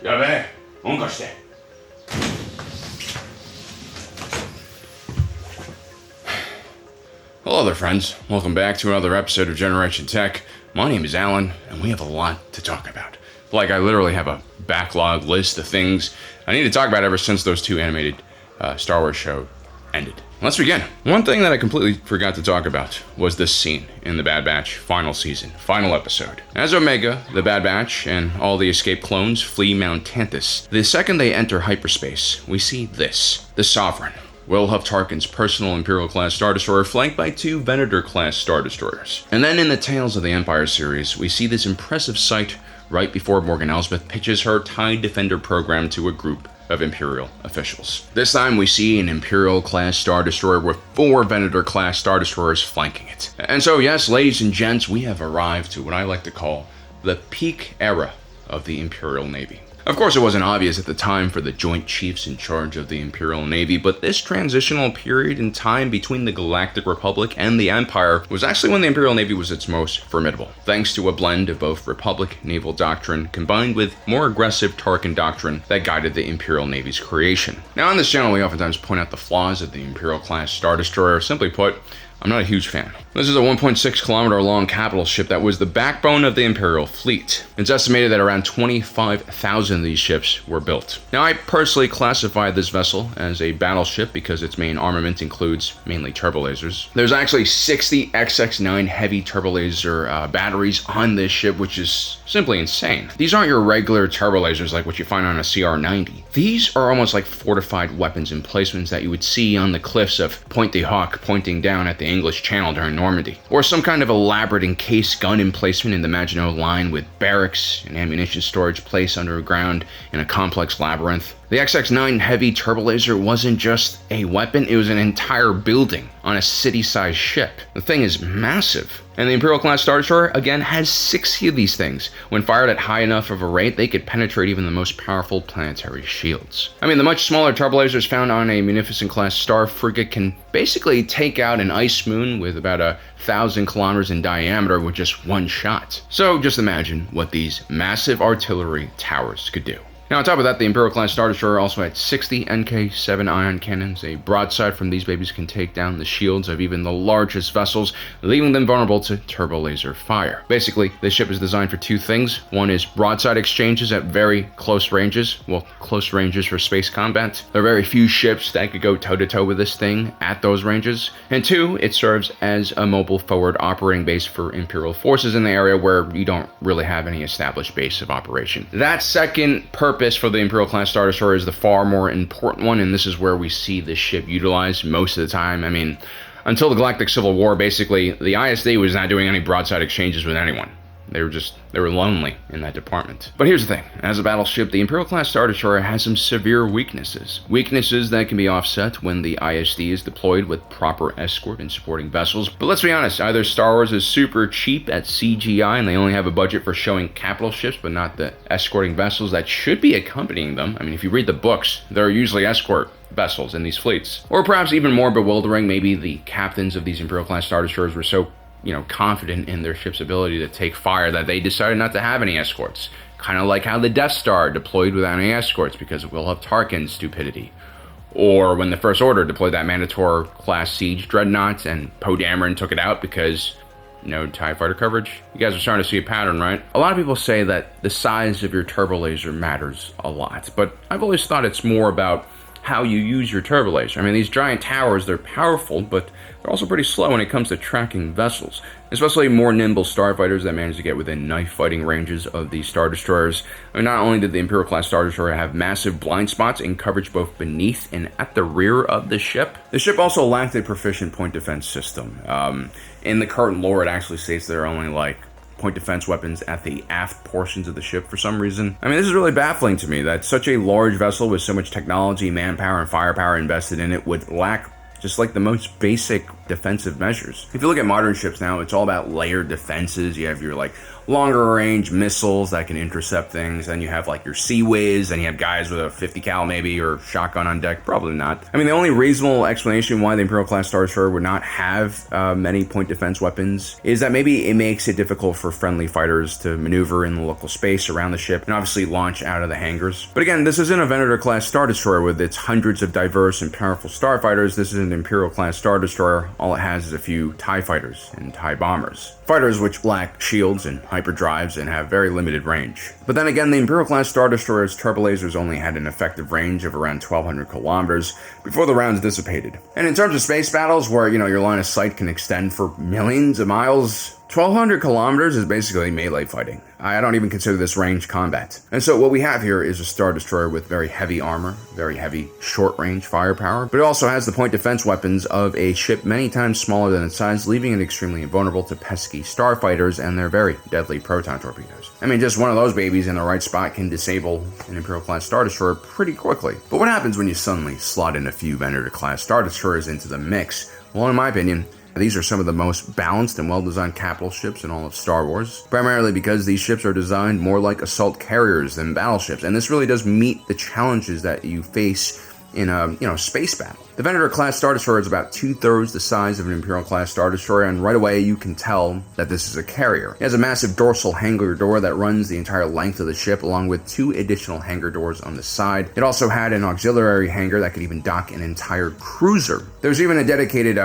やべえ、音貸して。Hello there, friends. Welcome back to another episode of Generation Tech. My name is Alan, and we have a lot to talk about. Like, I literally have a backlog list of things I need to talk about ever since those two animated Star Wars shows ended. Let's begin. One thing that I completely forgot to talk about was this scene in the Bad Batch final season, final episode. As Omega, the Bad Batch, and all the escaped clones flee Mount Tantus, the second they enter hyperspace, we see this. The Sovereign, Wilhuff Tarkin's personal Imperial-class Star Destroyer, flanked by two Venator-class Star Destroyers. And then in the Tales of the Empire series, we see this impressive sight right before Morgan Elsbeth pitches her TIE Defender program to a group of Imperial officials. This time we see an Imperial-class Star Destroyer with 4 Venator-class Star Destroyers flanking it. And so yes, ladies and gents, we have arrived to what I like to call the peak era of the Imperial Navy. Of course, it wasn't obvious at the time for the Joint Chiefs in charge of the Imperial Navy, but this transitional period in time between the Galactic Republic and the Empire was actually when the Imperial Navy was its most formidable, thanks to a blend of both Republic naval doctrine combined with more aggressive Tarkin doctrine that guided the Imperial Navy's creation. Now, on this channel, we oftentimes point out the flaws of the Imperial-class Star Destroyer. Simply put, I'm not a huge fan. This is a 1.6 kilometer long capital ship that was the backbone of the Imperial fleet. It's estimated that around 25,000 of these ships were built. Now, I personally classify this vessel as a battleship because its main armament includes mainly turbolasers. There's actually 60 XX-9 heavy turbolaser batteries on this ship, which is simply insane. These aren't your regular turbolasers like what you find on a CR-90. These are almost like fortified weapons emplacements that you would see on the cliffs of Point de Hoc pointing down at the English Channel during Normandy, or some kind of elaborate encased gun emplacement in the Maginot Line with barracks and ammunition storage placed underground in a complex labyrinth. The XX-9 heavy turbolaser wasn't just a weapon, it was an entire building on a city-sized ship. The thing is massive. And the Imperial-class Star Destroyer, again, has 60 of these things. When fired at high enough of a rate, they could penetrate even the most powerful planetary shields. I mean, the much smaller turbolasers found on a Munificent-class Star frigate can basically take out an ice moon with about 1,000 kilometers in diameter with just one shot. So just imagine what these massive artillery towers could do. Now, on top of that, the Imperial-class Star Destroyer also had 60 NK-7 ion cannons. A broadside from these babies can take down the shields of even the largest vessels, leaving them vulnerable to turbolaser fire. Basically, this ship is designed for two things. One is broadside exchanges at very close ranges. Well, close ranges for space combat. There are very few ships that could go toe-to-toe with this thing at those ranges. And two, it serves as a mobile forward operating base for Imperial forces in the area where you don't really have any established base of operation. That second purpose for the Imperial-class Star Destroyer is the far more important one, and this is where we see this ship utilized most of the time. I mean, until the Galactic Civil War, basically, the ISD was not doing any broadside exchanges with anyone. They were lonely in that department. But here's the thing. As a battleship, the Imperial-class Star Destroyer has some severe weaknesses. Weaknesses that can be offset when the ISD is deployed with proper escort and supporting vessels. But let's be honest, either Star Wars is super cheap at CGI and they only have a budget for showing capital ships, but not the escorting vessels that should be accompanying them. I mean, if you read the books, there are usually escort vessels in these fleets. Or perhaps even more bewildering, maybe the captains of these Imperial-class Star Destroyers were so confident in their ship's ability to take fire that they decided not to have any escorts. Kind of like how the Death Star deployed without any escorts because of Wilhuff Tarkin's stupidity. Or when the First Order deployed that Venator-class siege dreadnought and Poe Dameron took it out because no TIE fighter coverage. You guys are starting to see a pattern, right? A lot of people say that the size of your turbolaser matters a lot, but I've always thought it's more about how you use your turbolaser. I mean, these giant towers, they're powerful, but they're also pretty slow when it comes to tracking vessels, especially more nimble starfighters that manage to get within knife fighting ranges of these Star Destroyers. I mean, not only did the Imperial-class Star Destroyer have massive blind spots and coverage both beneath and at the rear of the ship also lacked a proficient point defense system. In the current lore, it actually states there are only like point defense weapons at the aft portions of the ship for some reason. I mean, this is really baffling to me that such a large vessel with so much technology, manpower, and firepower invested in it would lack just like the most basic defensive measures. If you look at modern ships now, it's all about layered defenses. You have your like longer range missiles that can intercept things, then you have like your Sea Whiz, and you have guys with a 50 cal maybe or shotgun on deck. Probably not. I mean, the only reasonable explanation why the Imperial class Star Destroyer would not have many point defense weapons is that maybe it makes it difficult for friendly fighters to maneuver in the local space around the ship and obviously launch out of the hangars. But again, this isn't a Venator class Star Destroyer with its hundreds of diverse and powerful starfighters. This is an Imperial class Star Destroyer. All it has is a few TIE fighters and TIE bombers. Fighters which lack shields and hyperdrives and have very limited range. But then again, the Imperial class Star Destroyer's turbo lasers only had an effective range of around 1,200 kilometers before the rounds dissipated. And in terms of space battles, where your line of sight can extend for millions of miles, 1,200 kilometers is basically melee fighting. I don't even consider this range combat. And so what we have here is a Star Destroyer with very heavy armor, very heavy short-range firepower, but it also has the point defense weapons of a ship many times smaller than its size, leaving it extremely invulnerable to pesky starfighters and their very deadly proton torpedoes. I mean, just one of those babies in the right spot can disable an Imperial-class Star Destroyer pretty quickly. But what happens when you suddenly slot in a few Venator-class Star Destroyers into the mix? Well, in my opinion, these are some of the most balanced and well-designed capital ships in all of Star Wars, primarily because these ships are designed more like assault carriers than battleships, and this really does meet the challenges that you face in a space battle. The Venator-class Star Destroyer is about 2/3 the size of an Imperial-class Star Destroyer, and right away you can tell that this is a carrier. It has a massive dorsal hangar door that runs the entire length of the ship, along with 2 additional hangar doors on the side. It also had an auxiliary hangar that could even dock an entire cruiser. There's even a dedicated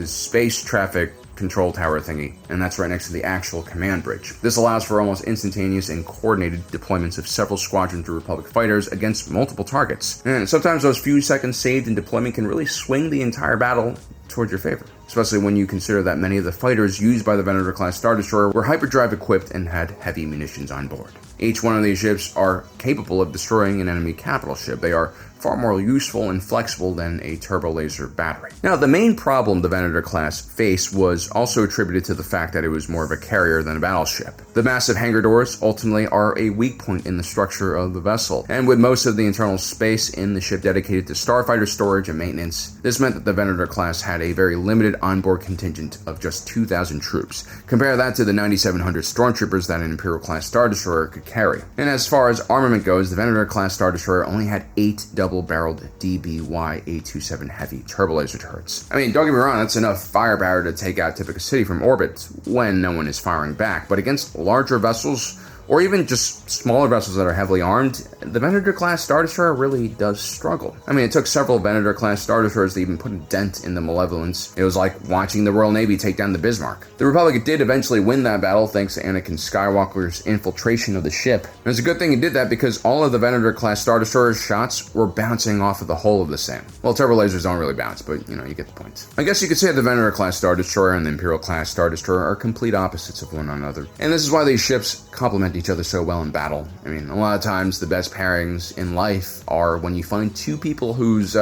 space traffic control tower thingy, and that's right next to the actual command bridge. This allows for almost instantaneous and coordinated deployments of several squadrons of Republic fighters against multiple targets. And sometimes those few seconds saved in deployment can really swing the entire battle towards your favor, especially when you consider that many of the fighters used by the Venator-class Star Destroyer were hyperdrive equipped and had heavy munitions on board. Each one of these ships are capable of destroying an enemy capital ship. They are far more useful and flexible than a turbo laser battery. Now, the main problem the Venator class faced was also attributed to the fact that it was more of a carrier than a battleship. The massive hangar doors ultimately are a weak point in the structure of the vessel, and with most of the internal space in the ship dedicated to starfighter storage and maintenance, this meant that the Venator class had a very limited onboard contingent of just 2,000 troops. Compare that to the 9,700 stormtroopers that an Imperial class Star Destroyer could carry. And as far as armament goes, the Venator class Star Destroyer only had 8 double-barreled DBY-827 heavy turbo laser turrets. I mean, don't get me wrong, that's enough firepower to take out Typica City from orbit when no one is firing back, but against larger vessels, or even just smaller vessels that are heavily armed, the Venator-class Star Destroyer really does struggle. I mean, it took several Venator-class Star Destroyers to even put a dent in the Malevolence. It was like watching the Royal Navy take down the Bismarck. The Republic did eventually win that battle thanks to Anakin Skywalker's infiltration of the ship. And it's a good thing he did that because all of the Venator-class Star Destroyer's shots were bouncing off of the hull of the same. Well, turbo lasers don't really bounce, but you get the point. I guess you could say the Venator-class Star Destroyer and the Imperial-class Star Destroyer are complete opposites of one another. And this is why these ships complement each other so well in battle. I mean, a lot of times the best pairings in life are when you find two people whose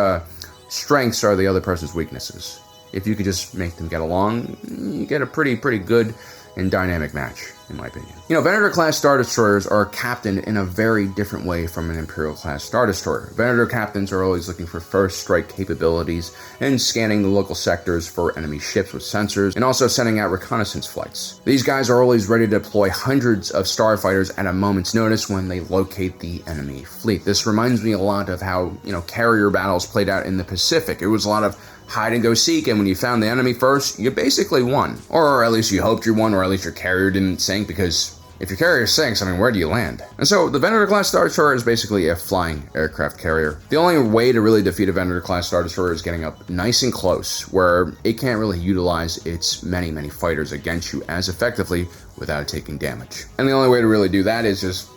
strengths are the other person's weaknesses. If you could just make them get along, you get a pretty good and dynamic match, in my opinion. Venator-class Star Destroyers are captained in a very different way from an Imperial-class Star Destroyer. Venator captains are always looking for first strike capabilities and scanning the local sectors for enemy ships with sensors, and also sending out reconnaissance flights. These guys are always ready to deploy hundreds of starfighters at a moment's notice when they locate the enemy fleet. This reminds me a lot of how, carrier battles played out in the Pacific. It was a lot of hide and go seek, and when you found the enemy first, you basically won. Or at least you hoped you won, or at least your carrier didn't sink, because if your carrier sinks, where do you land? And so the Venator-class Star Destroyer is basically a flying aircraft carrier. The only way to really defeat a Venator-class Star Destroyer is getting up nice and close, where it can't really utilize its many specialize against you as effectively without taking damage. And the only way to really do that is just,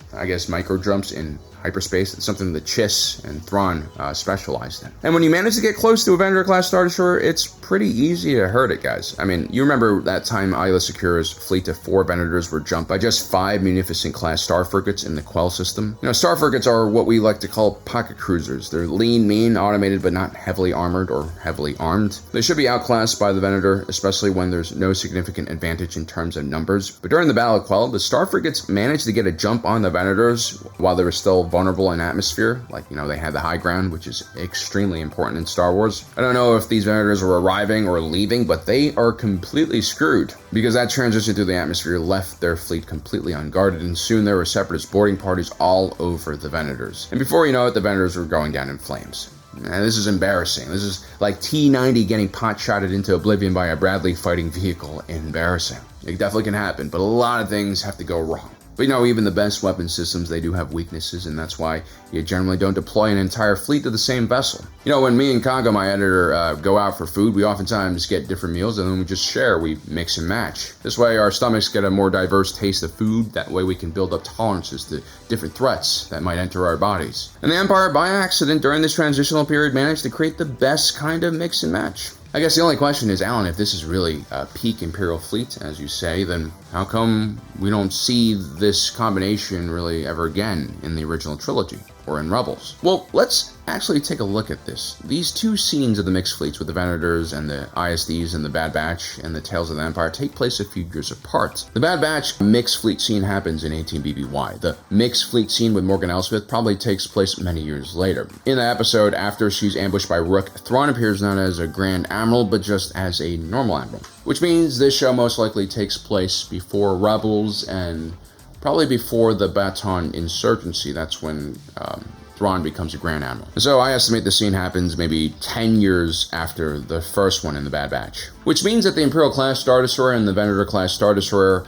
micro jumps in hyperspace. It's something that Chiss and Thrawn specialized in. And when you manage to get close to a Venator-class Star Destroyer, it's pretty easy to hurt it, guys. You remember that time Aayla Secura's fleet of 4 Venators were jumped by just 5 Munificent-class star frigates in the Quell system? Star frigates are what we like to call pocket cruisers. They're lean, mean, automated, but not heavily armored or heavily armed. They should be outclassed by the Venator, especially when there's no significant advantage in terms of numbers But during the Battle of Quell, the Star Frigates managed to get a jump on the Venators while they were still vulnerable in atmosphere. Like, they had the high ground, which is extremely important in Star Wars. I don't know if these Venators were arriving or leaving, but they are completely screwed because that transition through the atmosphere left their fleet completely unguarded, and soon there were separatist boarding parties all over the Venators. And before you know it, the Venators were going down in flames. And this is embarrassing. This is like T-90 getting pot-shotted into oblivion by a Bradley fighting vehicle. Embarrassing. It definitely can happen, but a lot of things have to go wrong. But even the best weapon systems, they do have weaknesses, and that's why you generally don't deploy an entire fleet to the same vessel. When me and Congo, my editor, go out for food, we oftentimes get different meals, and then we just share. We mix and match. This way our stomachs get a more diverse taste of food. That way we can build up tolerances to different threats that might enter our bodies. And the Empire, by accident, during this transitional period, managed to create the best kind of mix and match. I guess the only question is, Alan, if this is really a peak Imperial fleet, as you say, then how come we don't see this combination really ever again in the original trilogy or in Rebels? Well, let's actually take a look at this. These two scenes of the mixed fleets with the Venators and the ISDs and the Bad Batch and the Tales of the Empire take place a few years apart. The Bad Batch mixed fleet scene happens in 18 BBY. The mixed fleet scene with Morgan Elsbeth probably takes place many years later. In the episode, after she's ambushed by Rook, Thrawn appears not as a Grand Admiral, but just as a normal Admiral. Which means this show most likely takes place before Rebels and probably before the Baton Insurgency. That's when Thrawn becomes a Grand Admiral. And so I estimate the scene happens maybe 10 years after the first one in the Bad Batch. Which means that the Imperial-class Star Destroyer and the Venator-class Star Destroyer,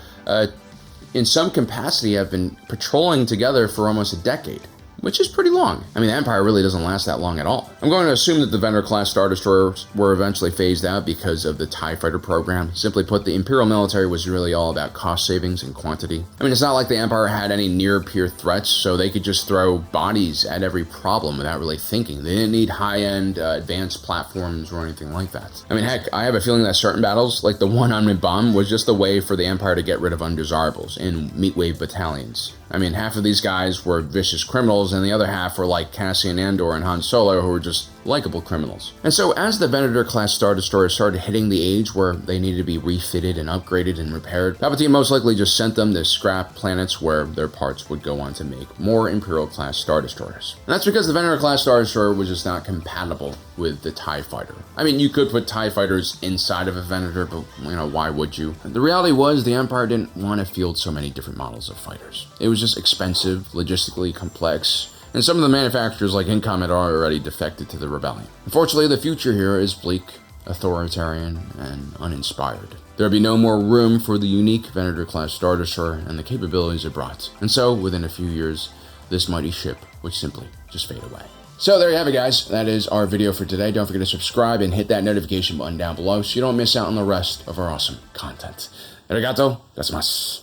in some capacity, have been patrolling together for almost a decade. Which is pretty long. The Empire really doesn't last that long at all. I'm going to assume that the Venator-class Star Destroyers were eventually phased out because of the TIE Fighter program. Simply put, the Imperial military was really all about cost savings and quantity. It's not like the Empire had any near-peer threats, so they could just throw bodies at every problem without really thinking. They didn't need high-end, advanced platforms or anything like that. Heck, I have a feeling that certain battles, like the one on Mibam, was just a way for the Empire to get rid of undesirables in meatwave battalions. Half of these guys were vicious criminals, and the other half were like Cassian Andor and Han Solo, who were just likable criminals. And so as the Venator-class Star Destroyers started hitting the age where they needed to be refitted and upgraded and repaired, Palpatine most likely just sent them to scrap planets where their parts would go on to make more Imperial-class Star Destroyers. And that's because the Venator-class Star Destroyer was just not compatible with the TIE Fighter. You could put TIE Fighters inside of a Venator, but, why would you? The reality was the Empire didn't want to field so many different models of fighters. It was just expensive, logistically complex, and some of the manufacturers like Incom had already defected to the rebellion. Unfortunately, the future here is bleak, authoritarian, and uninspired. There would be no more room for the unique Venator-class Star Destroyer and the capabilities it brought. And so, within a few years, this mighty ship would simply just fade away. So there you have it, guys. That is our video for today. Don't forget to subscribe and hit that notification button down below so you don't miss out on the rest of our awesome content. Arigato gozaimasu.